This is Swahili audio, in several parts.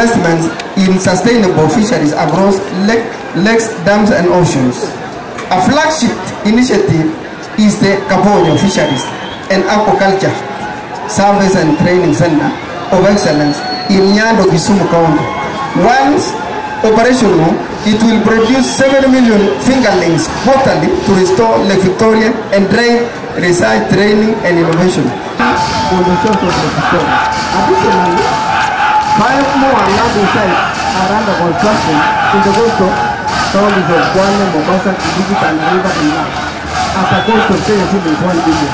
investments in sustainable fisheries across lakes, dams and oceans. A flagship initiative is the Kaponyo Fisheries and Aquaculture Service and Training Center of Excellence in Nyando, Kisumu County. Once operational, it will produce 7 million fingerlings quarterly to restore Lake Victoria and drive research, training and innovation. On the shores of Lake Victoria. Additionally, 5 more landing sites are under construction in the coastal counties of Kwale, Mombasa, Kilifi, Tana River and Lamu. As a cost of Kenya civil 1 billion.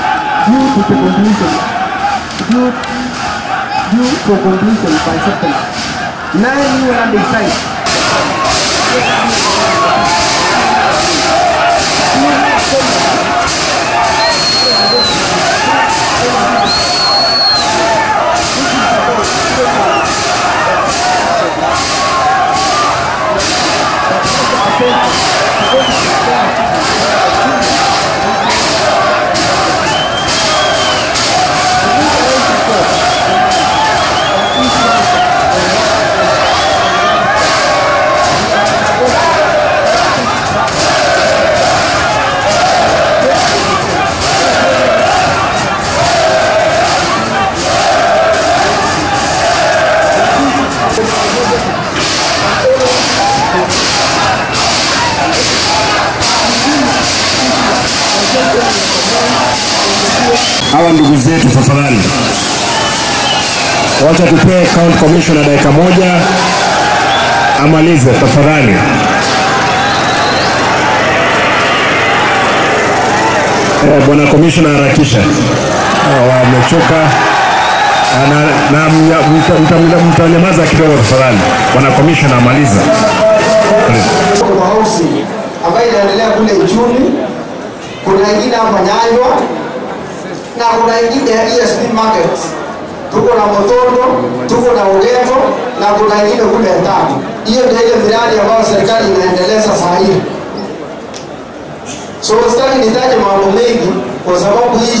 Due for completion by September. 9 new landing sites. Hawa ndugu zetu tafadhali. Wacha tupee county commissioner dakika moja amalize tafadhali. Bwana commissioner harakisha. Wamechoka na mtanyamaza kidogo tafadhali. Bwana commissioner amaliza. Kwa housing ambayo inaendelea kule Ichuni, kuna ingine hapa Nyanjwa na kuna ingine ya ESB markets. Tuko na Motondo, tuko na Ugembo na kuna ingine kule Tamu. Hiyo ndio ile miradi ambayo serikali inaendeleza saa hii. So sitaki nitaje mambo mengi kwa sababu hii